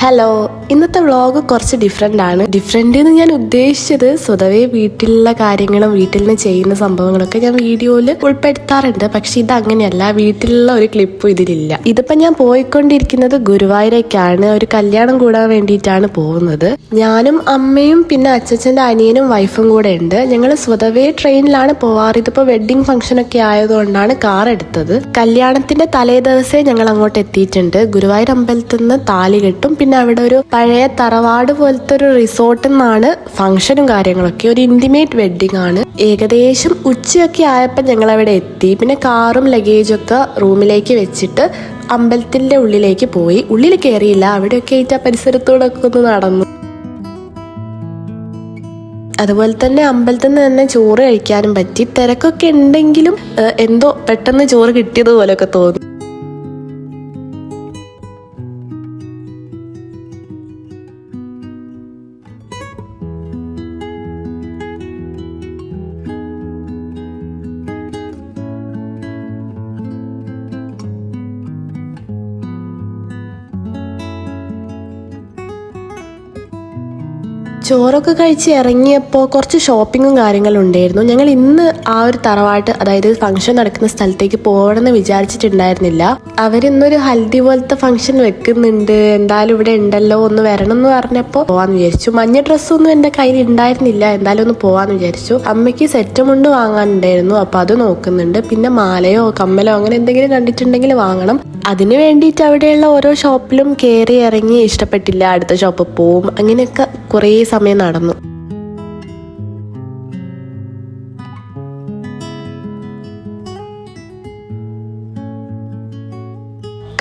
Hello, ഇന്നത്തെ vlog കുറച്ച് different എന്ന് ഞാൻ ഉദ്ദേശിച്ചത് സ്വതവേ വീട്ടിലുള്ള കാര്യങ്ങളും വീട്ടിൽ നിന്ന് ചെയ്യുന്ന സംഭവങ്ങളൊക്കെ ഞാൻ വീഡിയോയിൽ ഉൾപ്പെടുത്താറുണ്ട്. പക്ഷെ ഇത് അങ്ങനെയല്ല, വീട്ടിലുള്ള ഒരു ക്ലിപ്പും ഇതിലില്ല. ഇതിപ്പോൾ ഞാൻ പോയിക്കൊണ്ടിരിക്കുന്നത് ഗുരുവായൂരേക്കാണ്. ഒരു കല്യാണം കൂടാൻ വേണ്ടിയിട്ടാണ് പോകുന്നത്. ഞാനും അമ്മയും പിന്നെ അച്ഛൻ്റെ അനിയനും വൈഫും കൂടെ ഉണ്ട്. ഞങ്ങൾ സ്വതവേ ട്രെയിനിലാണ് പോവാറ്. ഇതിപ്പോൾ വെഡ്ഡിങ് ഫംഗ്ഷനൊക്കെ ആയതുകൊണ്ടാണ് കാർ എടുത്തത്. കല്യാണത്തിന്റെ തലേ ദിവസമേ ഞങ്ങൾ അങ്ങോട്ട് എത്തിയിട്ടുണ്ട്. ഗുരുവായൂർ അമ്പലത്തിൽ നിന്ന് താലി കെട്ടും. പിന്നെ അവിടെ ഒരു പഴയ തറവാട് പോലത്തെ ഒരു റിസോർട്ടിൽ നിന്നാണ് ഫംഗ്ഷനും കാര്യങ്ങളൊക്കെ. ഒരു ഇന്റിമേറ്റ് വെഡ്ഡിംഗ് ആണ്. ഏകദേശം ഉച്ചയൊക്കെ ആയപ്പോൾ ഞങ്ങൾ അവിടെ എത്തി. പിന്നെ കാറും ലഗേജൊക്കെ റൂമിലേക്ക് വെച്ചിട്ട് അമ്പലത്തിന്റെ ഉള്ളിലേക്ക് പോയി. ഉള്ളിൽ കയറിയില്ല, അവിടെയൊക്കെ ആയിട്ട് ആ പരിസരത്തോടെ ഒക്കെ ഒന്ന് നടന്നു. അതുപോലെ തന്നെ അമ്പലത്തിൽ നിന്ന് തന്നെ ചോറ് കഴിക്കാനും പറ്റി. തിരക്കൊക്കെ ഉണ്ടെങ്കിലും എന്തോ പെട്ടെന്ന് ചോറ് കിട്ടിയതുപോലെയൊക്കെ തോന്നി. ചോറൊക്കെ കഴിച്ച് ഇറങ്ങിയപ്പോൾ കുറച്ച് ഷോപ്പിങ്ങും കാര്യങ്ങളും ഉണ്ടായിരുന്നു. ഞങ്ങൾ ഇന്ന് ആ ഒരു തറവാട്ട്, അതായത് ഫംഗ്ഷൻ നടക്കുന്ന സ്ഥലത്തേക്ക് പോകണമെന്ന് വിചാരിച്ചിട്ടുണ്ടായിരുന്നില്ല. അവരിന്നൊരു ഹൽദി പോലത്തെ ഫംഗ്ഷൻ വെക്കുന്നുണ്ട്, എന്തായാലും ഇവിടെ ഉണ്ടല്ലോ, ഒന്ന് വരണം എന്ന് പറഞ്ഞപ്പോൾ പോവാന്ന് വിചാരിച്ചു. മഞ്ഞ ഡ്രസ്സൊന്നും എൻ്റെ കയ്യിൽ ഉണ്ടായിരുന്നില്ല, എന്തായാലും ഒന്ന് പോവാന്ന് വിചാരിച്ചു. അമ്മയ്ക്ക് സെറ്റ് മുണ്ട് വാങ്ങാനുണ്ടായിരുന്നു, അപ്പോൾ അത് നോക്കുന്നുണ്ട്. പിന്നെ മാലയോ കമ്മലോ അങ്ങനെ എന്തെങ്കിലും കണ്ടിട്ടുണ്ടെങ്കിൽ വാങ്ങണം. അതിന് വേണ്ടിയിട്ട് അവിടെയുള്ള ഓരോ ഷോപ്പിലും കയറി ഇറങ്ങി ഇഷ്ടപ്പെട്ടില്ല, അടുത്ത ഷോപ്പിൽ പോവും. അങ്ങനെയൊക്കെ കുറേ സമയം നടന്നു.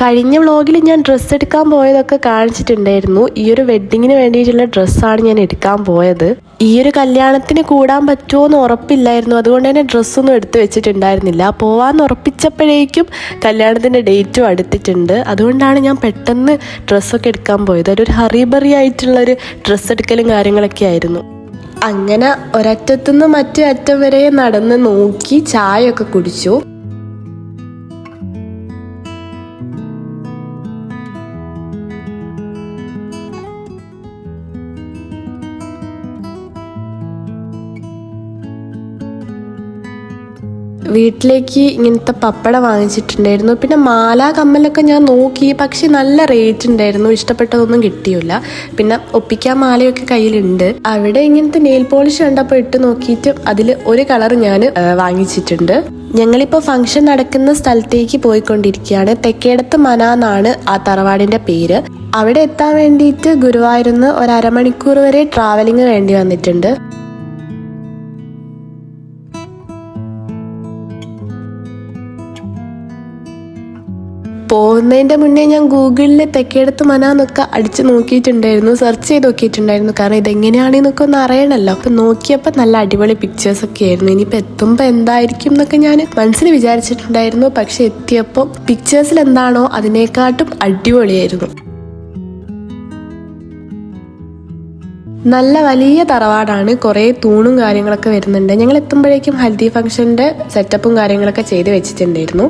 കഴിഞ്ഞ വ്ളോഗിൽ ഞാൻ ഡ്രസ്സ് എടുക്കാൻ പോയതൊക്കെ കാണിച്ചിട്ടുണ്ടായിരുന്നു. ഈ ഒരു വെഡ്ഡിങ്ങിന് വേണ്ടിയിട്ടുള്ള ഡ്രസ്സാണ് ഞാൻ എടുക്കാൻ പോയത്. ഈ ഒരു കല്യാണത്തിന് കൂടാൻ പറ്റുമോ എന്ന് ഉറപ്പില്ലായിരുന്നു, അതുകൊണ്ട് തന്നെ ഡ്രസ്സൊന്നും എടുത്തു വെച്ചിട്ടുണ്ടായിരുന്നില്ല. പോവാന്ന് ഉറപ്പിച്ചപ്പോഴേക്കും കല്യാണത്തിൻ്റെ ഡേറ്റും അടുത്തിട്ടുണ്ട്. അതുകൊണ്ടാണ് ഞാൻ പെട്ടെന്ന് ഡ്രസ്സൊക്കെ എടുക്കാൻ പോയത്. ഒരു ഹറിബറി ആയിട്ടുള്ളൊരു ഡ്രസ്സ് എടുക്കലും കാര്യങ്ങളൊക്കെ ആയിരുന്നു. അങ്ങനെ ഒരറ്റത്തുനിന്ന് മറ്റേ അറ്റം വരെ നടന്ന് നോക്കി ചായയൊക്കെ കുടിച്ചു. വീട്ടിലേക്ക് ഇങ്ങനത്തെ പപ്പടം വാങ്ങിച്ചിട്ടുണ്ടായിരുന്നു. പിന്നെ മാല കമ്മലൊക്കെ ഞാൻ നോക്കി, പക്ഷെ നല്ല റേറ്റ് ഉണ്ടായിരുന്നു, ഇഷ്ടപ്പെട്ടതൊന്നും കിട്ടിയില്ല. പിന്നെ ഒപ്പിക്കാൻ മാലയൊക്കെ കയ്യിലുണ്ട്. അവിടെ ഇങ്ങനത്തെ നെയിൽ പോളിഷ് കണ്ടപ്പോൾ ഇട്ട് നോക്കിയിട്ട് അതിൽ ഒരു കളർ ഞാൻ വാങ്ങിച്ചിട്ടുണ്ട്. ഞങ്ങളിപ്പോൾ ഫംഗ്ഷൻ നടക്കുന്ന സ്ഥലത്തേക്ക് പോയിക്കൊണ്ടിരിക്കുകയാണ്. തെക്കേടത്ത് മന എന്നാണ് ആ തറവാടിന്റെ പേര്. അവിടെ എത്താൻ വേണ്ടിയിട്ട് ഗുരുവായൂരിൽ നിന്ന് ഒരു അരമണിക്കൂർ വരെ ട്രാവലിംഗ് വേണ്ടി വന്നിട്ടുണ്ട്. പോകുന്നതിൻ്റെ മുന്നേ ഞാൻ ഗൂഗിളിൽ തെക്കേടത്ത് മന എന്നൊക്കെ അടിച്ച് നോക്കിയിട്ടുണ്ടായിരുന്നു, സെർച്ച് ചെയ്ത് നോക്കിയിട്ടുണ്ടായിരുന്നു. കാരണം ഇതെങ്ങനെയാണെന്നൊക്കെ ഒന്ന് അറിയണമല്ലോ. അപ്പം നോക്കിയപ്പോൾ നല്ല അടിപൊളി പിക്ചേഴ്സൊക്കെ ആയിരുന്നു. ഇനിയിപ്പോൾ എത്തുമ്പോൾ എന്തായിരിക്കും എന്നൊക്കെ ഞാൻ മനസ്സിൽ വിചാരിച്ചിട്ടുണ്ടായിരുന്നു. പക്ഷെ എത്തിയപ്പോൾ പിക്ചേഴ്സിൽ എന്താണോ അതിനേക്കാട്ടും അടിപൊളിയായിരുന്നു. നല്ല വലിയ തറവാടാണ്, കുറേ തൂണും കാര്യങ്ങളൊക്കെ വരുന്നുണ്ട്. ഞങ്ങൾ എത്തുമ്പോഴേക്കും ഹൽദി ഫംഗ്ഷൻ്റെ സെറ്റപ്പും കാര്യങ്ങളൊക്കെ ചെയ്ത് വെച്ചിട്ടുണ്ടായിരുന്നു.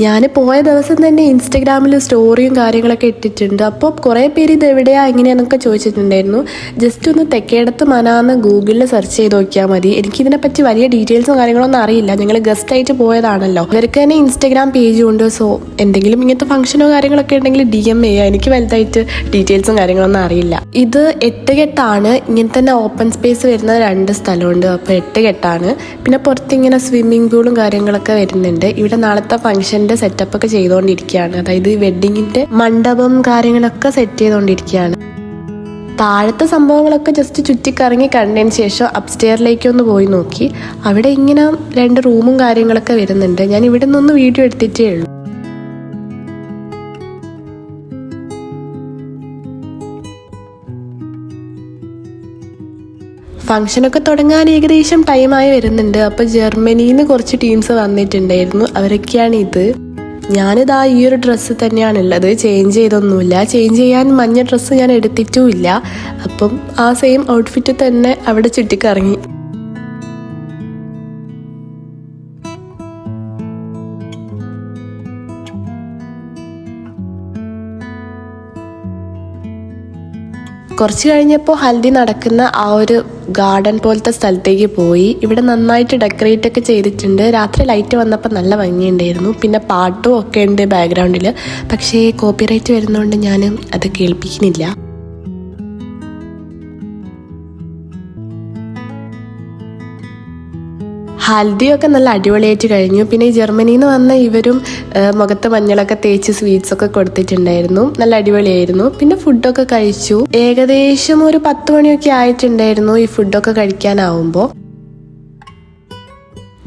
ഞാൻ പോയ ദിവസം തന്നെ ഇൻസ്റ്റഗ്രാമിൽ സ്റ്റോറിയും കാര്യങ്ങളൊക്കെ ഇട്ടിട്ടുണ്ട്. അപ്പോൾ കുറേ പേര് ഇത് എവിടെയാണ് എങ്ങനെയാണെന്നൊക്കെ ചോദിച്ചിട്ടുണ്ടായിരുന്നു. ജസ്റ്റ് ഒന്ന് തെക്കേടത്ത് മനാന്ന് ഗൂഗിളിൽ സെർച്ച് ചെയ്ത് നോക്കിയാൽ മതി. എനിക്കിതിനെപ്പറ്റി വലിയ ഡീറ്റെയിൽസും കാര്യങ്ങളൊന്നും അറിയില്ല, ഞങ്ങൾ ഗസ്റ്റായിട്ട് പോയതാണല്ലോ. ഇവർക്ക് തന്നെ ഇൻസ്റ്റഗ്രാം പേജും ഉണ്ട്. സോ എന്തെങ്കിലും ഇങ്ങനത്തെ ഫംഗ്ഷനോ കാര്യങ്ങളൊക്കെ ഉണ്ടെങ്കിൽ DM ചെയ്യുക. എനിക്ക് വലുതായിട്ട് ഡീറ്റെയിൽസും കാര്യങ്ങളൊന്നും അറിയില്ല. ഇത് 8 കെട്ടാണ്. ഇങ്ങനെ തന്നെ ഓപ്പൺ സ്പേസ് വരുന്ന 2 സ്ഥലമുണ്ട്. അപ്പോൾ 8 കെട്ടാണ്. പിന്നെ പുറത്തിങ്ങനെ സ്വിമ്മിംഗ് പൂളും കാര്യങ്ങളൊക്കെ വരുന്നുണ്ട്. ഇവിടെ നാളത്തെ ഫംഗ്ഷൻ്റെ സെറ്റപ്പ് ഒക്കെ ചെയ്തുകൊണ്ടിരിക്കുകയാണ്. അതായത് വെഡ്ഡിങ്ങിന്റെ മണ്ഡപം കാര്യങ്ങളൊക്കെ സെറ്റ് ചെയ്തുകൊണ്ടിരിക്കുകയാണ്. താഴത്തെ സംഭവങ്ങളൊക്കെ ജസ്റ്റ് ചുറ്റിക്കറങ്ങി കണ്ടതിന് ശേഷം അപ്സ്റ്റെയറിലേക്ക് ഒന്ന് പോയി നോക്കി. അവിടെ ഇങ്ങനെ 2 റൂമും കാര്യങ്ങളൊക്കെ വരുന്നുണ്ട്. ഞാൻ ഇവിടെ നിന്നൊന്ന് വീഡിയോ എടുത്തിട്ടേ ഉള്ളൂ. ഫംഗ്ഷനൊക്കെ തുടങ്ങാൻ ഏകദേശം ടൈമായി വരുന്നുണ്ട്. അപ്പോൾ ജർമ്മനിയിൽ നിന്ന് കുറച്ച് ടീംസ് വന്നിട്ടുണ്ടായിരുന്നു. അവരൊക്കെയാണ് ഇത്. ഞാനിതാ ഈ ഒരു ഡ്രസ്സ് തന്നെയാണുള്ളത്, ചേഞ്ച് ചെയ്തൊന്നുമില്ല. ചേഞ്ച് ചെയ്യാൻ മഞ്ഞ ഡ്രസ്സ് ഞാൻ എടുത്തിട്ടുമില്ല. അപ്പം ആ സെയിം ഔട്ട്ഫിറ്റ് തന്നെ അവിടെ ചുറ്റിക്കറങ്ങി. കുറച്ച് കഴിഞ്ഞപ്പോൾ ഹൽദി നടക്കുന്ന ആ ഒരു ഗാർഡൻ പോലത്തെ സ്ഥലത്തേക്ക് പോയി. ഇവിടെ നന്നായിട്ട് ഡെക്കറേറ്റ് ഒക്കെ ചെയ്തിട്ടുണ്ട്. രാത്രി ലൈറ്റ് വന്നപ്പോൾ നല്ല ഭംഗിയുണ്ടായിരുന്നു. പിന്നെ പാട്ടും ഒക്കെ ഉണ്ട് ബാക്ക്ഗ്രൗണ്ടിൽ. പക്ഷേ കോപ്പിറൈറ്റ് വരുന്നതുകൊണ്ട് ഞാൻ അത് കേൾപ്പിക്കുന്നില്ല. ഹൽദിയൊക്കെ നല്ല അടിപൊളിയായിട്ട് കഴിഞ്ഞു. പിന്നെ ഈ ജർമ്മനിയിൽ നിന്ന് വന്ന ഇവരും മുഖത്ത് മഞ്ഞളൊക്കെ തേച്ച് സ്വീറ്റ്സൊക്കെ കൊടുത്തിട്ടുണ്ടായിരുന്നു. നല്ല അടിപൊളിയായിരുന്നു. പിന്നെ ഫുഡൊക്കെ കഴിച്ചു. ഏകദേശം ഒരു 10 മണിയൊക്കെ ആയിട്ടുണ്ടായിരുന്നു ഈ ഫുഡൊക്കെ കഴിക്കാനാവുമ്പോൾ.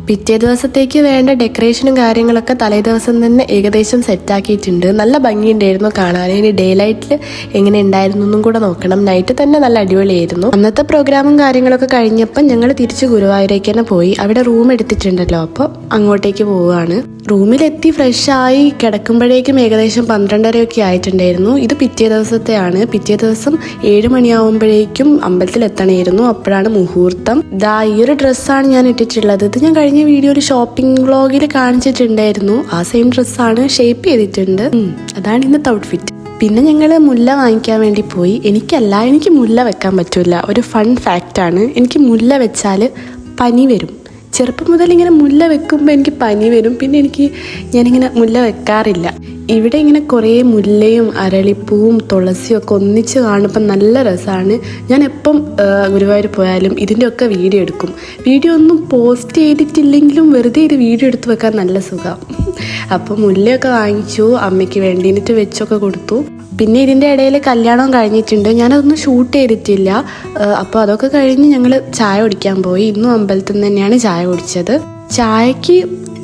പിറ്റേ ദിവസത്തേക്ക് വേണ്ട ഡെക്കറേഷനും കാര്യങ്ങളൊക്കെ തലേ ദിവസം തന്നെ ഏകദേശം സെറ്റാക്കിയിട്ടുണ്ട്. നല്ല ഭംഗിയുണ്ടായിരുന്നു കാണാൻ. ഇനി ഡേ ലൈറ്റിൽ എങ്ങനെ ഉണ്ടായിരുന്നു എന്നും കൂടെ നോക്കണം. നൈറ്റ് തന്നെ നല്ല അടിപൊളിയായിരുന്നു. അന്നത്തെ പ്രോഗ്രാമും കാര്യങ്ങളൊക്കെ കഴിഞ്ഞപ്പോൾ ഞങ്ങൾ തിരിച്ച് ഗുരുവായൂരേക്ക് തന്നെ പോയി. അവിടെ റൂം എടുത്തിട്ടുണ്ടല്ലോ, അപ്പോൾ അങ്ങോട്ടേക്ക് പോവുകയാണ്. റൂമിലെത്തി ഫ്രഷായി കിടക്കുമ്പോഴേക്കും ഏകദേശം 12:30 ആയിട്ടുണ്ടായിരുന്നു. ഇത് പിറ്റേ ദിവസത്തെയാണ്. പിറ്റേ ദിവസം 7 മണിയാവുമ്പോഴേക്കും അമ്പലത്തിലെത്തണമായിരുന്നു. അപ്പോഴാണ് മുഹൂർത്തം. ഈ ഒരു ഡ്രസ്സാണ് ഞാൻ ഇട്ടിട്ടുള്ളത്. ഇത് ഞാൻ കഴിഞ്ഞ വീഡിയോയിൽ ഷോപ്പിംഗ് വ്ളോഗിൽ കാണിച്ചിട്ടുണ്ടായിരുന്നു. ആ സെയിം ഡ്രസ്സാണ്, ഷേപ്പ് ചെയ്തിട്ടുണ്ട്. അതാണ് ഇന്നത്തെ ഔട്ട്ഫിറ്റ്. പിന്നെ ഞങ്ങൾ മുല്ല വാങ്ങിക്കാൻ വേണ്ടി പോയി. എനിക്ക് മുല്ല വെക്കാൻ പറ്റില്ല. ഒരു ഫൺ ഫാക്റ്റാണ്, എനിക്ക് മുല്ല വെച്ചാൽ പനി വരും. ചെറുപ്പം മുതൽ ഇങ്ങനെ മുല്ല വെക്കുമ്പോൾ എനിക്ക് പനി വരും. പിന്നെ ഞാനിങ്ങനെ മുല്ല വെക്കാറില്ല. ഇവിടെ ഇങ്ങനെ കുറേ മുല്ലയും അരളിപ്പൂവും തുളസിയും ഒക്കെ ഒന്നിച്ച് കാണുമ്പോൾ നല്ല രസമാണ്. ഞാൻ എപ്പം ഗുരുവായൂർ പോയാലും ഇതിൻ്റെയൊക്കെ വീഡിയോ എടുക്കും. വീഡിയോ ഒന്നും പോസ്റ്റ് ചെയ്തിട്ടില്ലെങ്കിലും വെറുതെ ഇത് വീഡിയോ എടുത്ത് വെക്കാൻ നല്ല സുഖം. അപ്പോൾ മുല്ലയൊക്കെ വാങ്ങിച്ചു, അമ്മയ്ക്ക് വേണ്ടിയിട്ട് വെച്ചൊക്കെ കൊടുത്തു. പിന്നെ ഇതിൻ്റെ ഇടയിൽ കല്യാണം കഴിഞ്ഞിട്ടുണ്ട്. ഞാനതൊന്നും ഷൂട്ട് ചെയ്തിട്ടില്ല. അപ്പോൾ അതൊക്കെ കഴിഞ്ഞ് ഞങ്ങൾ ചായ കുടിക്കാൻ പോയി. ഇന്നും അമ്പലത്തിൽ നിന്ന് തന്നെയാണ് ചായ കുടിച്ചത്. ചായക്ക്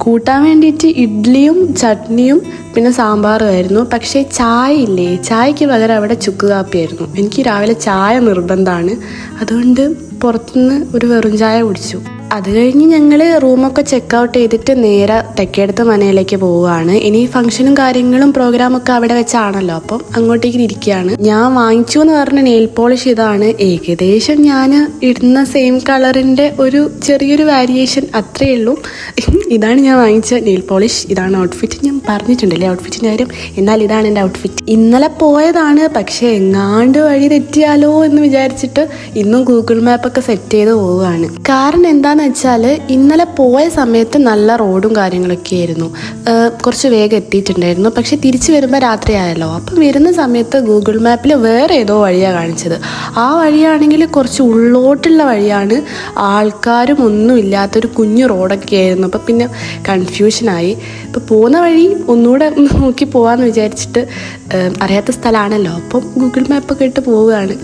കൂട്ടാൻ വേണ്ടിയിട്ട് ഇഡ്ഡലിയും ചട്നിയും പിന്നെ സാമ്പാറുമായിരുന്നു. പക്ഷേ ചായക്ക് പകരം അവിടെ ചുക്ക് കാപ്പിയായിരുന്നു. എനിക്ക് രാവിലെ ചായ നിർബന്ധമാണ്. അതുകൊണ്ട് പുറത്തുനിന്ന് ഒരു വെറും ചായ കുടിച്ചു. അത് കഴിഞ്ഞ് ഞങ്ങൾ റൂമൊക്കെ ചെക്കൗട്ട് ചെയ്തിട്ട് നേരെ തെക്കേടത്ത് മനയിലേക്ക് പോവുകയാണ്. ഇനി ഫംഗ്ഷനും കാര്യങ്ങളും പ്രോഗ്രാമൊക്കെ അവിടെ വെച്ചാണല്ലോ, അപ്പം അങ്ങോട്ടേക്ക് ഇരിക്കുകയാണ്. ഞാൻ വാങ്ങിച്ചു എന്ന് പറഞ്ഞ നെയിൽ പോളിഷ് ഇതാണ്. ഏകദേശം ഞാൻ ഇടുന്ന സെയിം കളറിൻ്റെ ഒരു ചെറിയൊരു വേരിയേഷൻ, അത്രയേ ഉള്ളൂ. ഇതാണ് ഞാൻ വാങ്ങിച്ച നെയിൽ പോളിഷ്. ഇതാണ് ഔട്ട്ഫിറ്റ്. ഞാൻ പറഞ്ഞിട്ടുണ്ടല്ലേ ഔട്ട്ഫിറ്റിൻ്റെ കാര്യം. എന്നാൽ ഇതാണ് എൻ്റെ ഔട്ട്ഫിറ്റ്. ഇന്നലെ പോയതാണ്, പക്ഷേ എങ്ങാണ്ട് വഴി തെറ്റിയാലോ എന്ന് വിചാരിച്ചിട്ട് ഇന്നും ഗൂഗിൾ മാപ്പൊക്കെ സെറ്റ് ചെയ്ത് പോവുകയാണ്. കാരണം എന്താണെന്ന് വെച്ചാൽ ഇന്നലെ പോയ സമയത്ത് നല്ല റോഡും കാര്യങ്ങളൊക്കെ ആയിരുന്നു. കുറച്ച് വേഗം എത്തിയിട്ടുണ്ടായിരുന്നു. പക്ഷെ തിരിച്ചു വരുമ്പോൾ രാത്രിയായല്ലോ. അപ്പം വരുന്ന സമയത്ത് ഗൂഗിൾ മാപ്പിൽ വേറെ ഏതോ വഴിയാണ് കാണിച്ചത്. ആ വഴിയാണെങ്കിൽ കുറച്ച് ഉള്ളോട്ടുള്ള വഴിയാണ്. ആൾക്കാരും ഒന്നും ഇല്ലാത്തൊരു കുഞ്ഞു റോഡൊക്കെ ആയിരുന്നു. അപ്പം പിന്നെ കൺഫ്യൂഷനായി. ഇപ്പം പോകുന്ന വഴി ഒന്നുകൂടെ നോക്കി പോകാമെന്ന് വിചാരിച്ചിട്ട്, അറിയാത്ത സ്ഥലമാണല്ലോ, അപ്പം ഗൂഗിൾ മാപ്പൊക്കെ ഇട്ട് പോവുകയാണ്.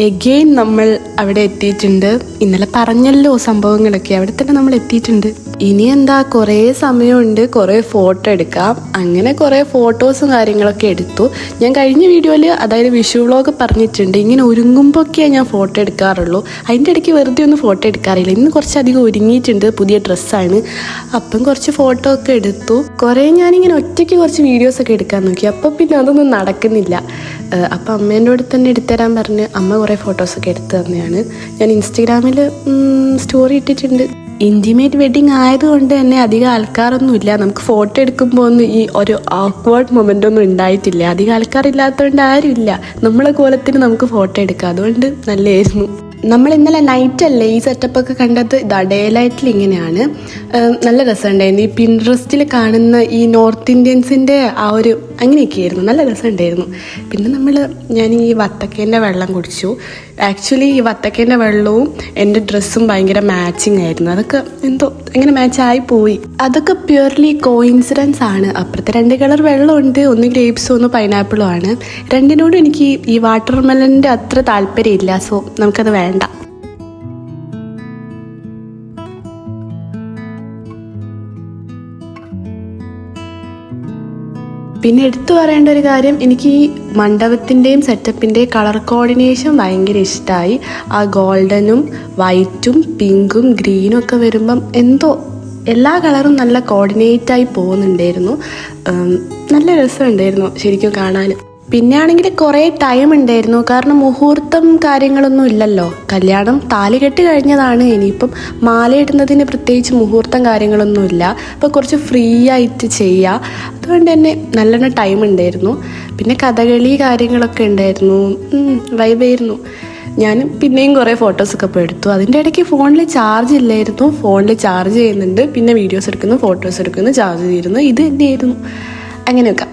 എഗെയിൻ നമ്മൾ അവിടെ എത്തിയിട്ടുണ്ട്. ഇന്നലെ പറഞ്ഞല്ലോ സംഭവങ്ങളൊക്കെ, അവിടെ തന്നെ നമ്മൾ എത്തിയിട്ടുണ്ട്. ഇനി എന്താ, കുറേ സമയമുണ്ട്, കുറേ ഫോട്ടോ എടുക്കാം. അങ്ങനെ കുറേ ഫോട്ടോസും കാര്യങ്ങളൊക്കെ എടുത്തു. ഞാൻ കഴിഞ്ഞ വീഡിയോയിൽ, അതായത് വിഷു വ്ളോഗ് പറഞ്ഞിട്ടുണ്ട്, ഇങ്ങനെ ഒരുങ്ങുമ്പോഴൊക്കെയാണ് ഞാൻ ഫോട്ടോ എടുക്കാറുള്ളൂ. അതിൻ്റെ ഇടയ്ക്ക് വെറുതെ ഒന്നും ഫോട്ടോ എടുക്കാറില്ല. ഇന്ന് കുറച്ചധികം ഒരുങ്ങിയിട്ടുണ്ട്, പുതിയ ഡ്രസ്സാണ്. അപ്പം കുറച്ച് ഫോട്ടോ ഒക്കെ എടുത്തു. കുറേ ഞാനിങ്ങനെ ഒറ്റയ്ക്ക് കുറച്ച് വീഡിയോസൊക്കെ എടുക്കാൻ നോക്കി. അപ്പം പിന്നെ അതൊന്നും നടക്കുന്നില്ല. അപ്പം അമ്മേൻ്റെ അടുത്ത് തന്നെ എടുത്തുതരാൻ പറഞ്ഞ് അമ്മ കുറേ ഫോട്ടോസൊക്കെ എടുത്തു തന്നെയാണ്. ഞാൻ ഇൻസ്റ്റഗ്രാമിൽ സ്റ്റോറി ഇട്ടിട്ടുണ്ട്. ഇൻറ്റിമേറ്റ് വെഡിങ് ആയതുകൊണ്ട് തന്നെ അധികം ആൾക്കാരൊന്നുമില്ല. നമുക്ക് ഫോട്ടോ എടുക്കുമ്പോൾ ഒന്നും ഈ ഒരു ഓക്വേർഡ് മൊമെൻ്റ് ഒന്നും ഉണ്ടായിട്ടില്ല. അധികം ആൾക്കാരില്ലാത്തതുകൊണ്ട് ആരുമില്ല. നമ്മളെ കോലത്തിന് നമുക്ക് ഫോട്ടോ എടുക്കാം. അതുകൊണ്ട് നല്ലതായിരുന്നു. നമ്മൾ ഇന്നലെ നൈറ്റല്ലേ ഈ സെറ്റപ്പൊക്കെ കണ്ടത്. ഡേ ലൈറ്റിൽ ഇങ്ങനെയാണ്. നല്ല രസമുണ്ടായിരുന്നു. ഈ പിൻട്രസ്റ്റിൽ കാണുന്ന ഈ നോർത്ത് ഇന്ത്യൻസിൻ്റെ ആ ഒരു അങ്ങനെയൊക്കെയായിരുന്നു. നല്ല രസമുണ്ടായിരുന്നു. പിന്നെ ഞാൻ ഈ വത്തക്കേൻ്റെ വെള്ളം കുടിച്ചു. ആക്ച്വലി ഈ വത്തക്കേൻ്റെ വെള്ളവും എൻ്റെ ഡ്രസ്സും ഭയങ്കര മാച്ചിങ് ആയിരുന്നു. അതൊക്കെ എന്തോ അങ്ങനെ മാച്ചായി പോയി. അതൊക്കെ പ്യുവർലി കോയിൻസിഡൻസ് ആണ്. അപ്പുറത്തെ 2 കളർ വെള്ളമുണ്ട്. ഒന്ന് ഗ്രേപ്സും ഒന്ന് പൈനാപ്പിളും ആണ്. രണ്ടിനോടും എനിക്ക് ഈ വാട്ടർ മെലൻ്റെ അത്ര താല്പര്യമില്ല. സോ നമുക്കത് വേണ്ട. പിന്നെ എടുത്തു പറയേണ്ട ഒരു കാര്യം, എനിക്ക് ഈ മണ്ഡപത്തിൻ്റെയും സെറ്റപ്പിൻ്റെയും കളർ കോർഡിനേഷൻ ഭയങ്കര ഇഷ്ടമായി. ആ ഗോൾഡനും വൈറ്റും പിങ്കും ഗ്രീനും ഒക്കെ വരുമ്പം എന്തോ എല്ലാ കളറും നല്ല കോർഡിനേറ്റായി പോകുന്നുണ്ടായിരുന്നു. നല്ല രസമുണ്ടായിരുന്നു ശരിക്കും കാണാൻ. പിന്നെ ആണെങ്കിൽ കുറേ ടൈം ഉണ്ടായിരുന്നു, കാരണം മുഹൂർത്തം കാര്യങ്ങളൊന്നും ഇല്ലല്ലോ. കല്യാണം താലികെട്ട് കഴിഞ്ഞതാണ്, ഇനിയിപ്പം മാലയിടുന്നതിന് പ്രത്യേകിച്ച് മുഹൂർത്തം കാര്യങ്ങളൊന്നും ഇല്ല. അപ്പോൾ കുറച്ച് ഫ്രീ ആയിട്ട് ചെയ്യുക, അതുകൊണ്ട് തന്നെ നല്ലോണം ടൈം ഉണ്ടായിരുന്നു. പിന്നെ കഥകളി കാര്യങ്ങളൊക്കെ ഉണ്ടായിരുന്നു, വൈബായിരുന്നു. ഞാൻ പിന്നെയും കുറേ ഫോട്ടോസൊക്കെ ഇപ്പോൾ എടുത്തു. അതിൻ്റെ ഇടയ്ക്ക് ഫോണിൽ ചാർജ് ഇല്ലായിരുന്നു, ഫോണിൽ ചാർജ് ചെയ്യുന്നുണ്ട്, പിന്നെ വീഡിയോസ് എടുക്കുന്നു, ഫോട്ടോസ് എടുക്കുന്നു, ചാർജ് ചെയ്യുന്നു, ഇത് തന്നെയായിരുന്നു. അങ്ങനെയൊക്കെ.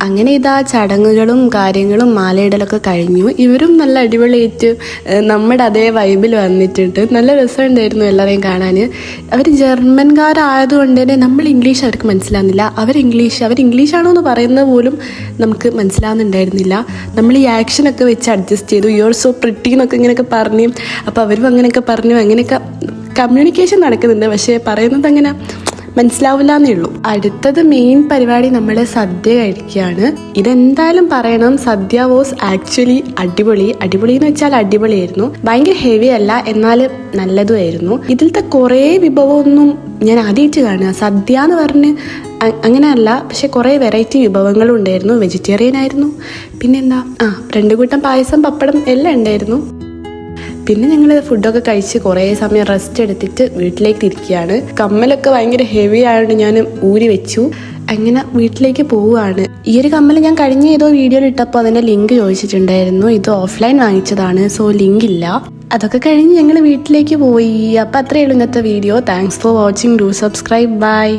അങ്ങനെ ഇതാ ചടങ്ങുകളും കാര്യങ്ങളും മാലയിടലൊക്കെ കഴിഞ്ഞു. ഇവരും നല്ല അടിപൊളിയായിട്ട് നമ്മുടെ അതേ വൈബിൽ വന്നിട്ടുണ്ട്. നല്ല രസമുണ്ടായിരുന്നു എല്ലാവരെയും കാണാൻ. അവർ ജർമ്മൻകാരായതുകൊണ്ട് തന്നെ നമ്മൾ ഇംഗ്ലീഷ് അവർക്ക് മനസ്സിലാകുന്നില്ല. അവർ ഇംഗ്ലീഷാണോ എന്ന് പറയുന്നത് പോലും നമുക്ക് മനസ്സിലാകുന്നുണ്ടായിരുന്നില്ല. നമ്മൾ ഈ ആക്ഷനൊക്കെ വെച്ച് അഡ്ജസ്റ്റ് ചെയ്തു. യു ആർ സോ പ്രിട്ടി എന്നൊക്കെ ഇങ്ങനെയൊക്കെ പറഞ്ഞു. അപ്പോൾ അവരും അങ്ങനെയൊക്കെ പറഞ്ഞു. അങ്ങനെയൊക്കെ കമ്മ്യൂണിക്കേഷൻ നടക്കുന്നുണ്ട്, പക്ഷേ പറയുന്നത് അങ്ങനെ മനസ്സിലാവില്ല എന്നേ ഉള്ളൂ. അടുത്തത് മെയിൻ പരിപാടി നമ്മൾ സദ്യ കഴിക്കുകയാണ്. ഇതെന്തായാലും പറയണം, സദ്യ വാസ് ആക്ച്വലി അടിപൊളി എന്ന് വെച്ചാൽ അടിപൊളിയായിരുന്നു. ഭയങ്കര ഹെവി അല്ല, എന്നാൽ നല്ലതുമായിരുന്നു. ഇതിലത്തെ കുറേ വിഭവമൊന്നും ഞാൻ ആദ്യമായിട്ട് കാണുക. സദ്യ എന്ന് പറഞ്ഞ് അങ്ങനെയല്ല, പക്ഷെ കുറേ വെറൈറ്റി വിഭവങ്ങളും ഉണ്ടായിരുന്നു. വെജിറ്റേറിയൻ ആയിരുന്നു, പിന്നെന്താ 2 കൂട്ടം പായസം, പപ്പടം എല്ലാം ഉണ്ടായിരുന്നു. പിന്നെ ഞങ്ങൾ ഫുഡൊക്കെ കഴിച്ച് കുറേ സമയം റെസ്റ്റ് എടുത്തിട്ട് വീട്ടിലേക്ക് തിരിക്കുകയാണ്. കമ്മലൊക്കെ ഭയങ്കര ഹെവി ആയതുകൊണ്ട് ഞാൻ ഊരി വെച്ചു. അങ്ങനെ വീട്ടിലേക്ക് പോവുകയാണ്. ഈ ഒരു കമ്മൽ ഞാൻ കഴിഞ്ഞ ഏതോ വീഡിയോയിൽ ഇട്ടപ്പോൾ അതിൻ്റെ ലിങ്ക് ചോദിച്ചിട്ടുണ്ടായിരുന്നു. ഇത് ഓഫ്ലൈൻ വാങ്ങിച്ചതാണ്, സോ ലിങ്ക് ഇല്ല. അതൊക്കെ കഴിഞ്ഞ് ഞങ്ങൾ വീട്ടിലേക്ക് പോയി. അപ്പോൾ അത്രയേ ഉള്ളൂ ഇന്നത്തെ video. Thanks for watching. Do subscribe. By.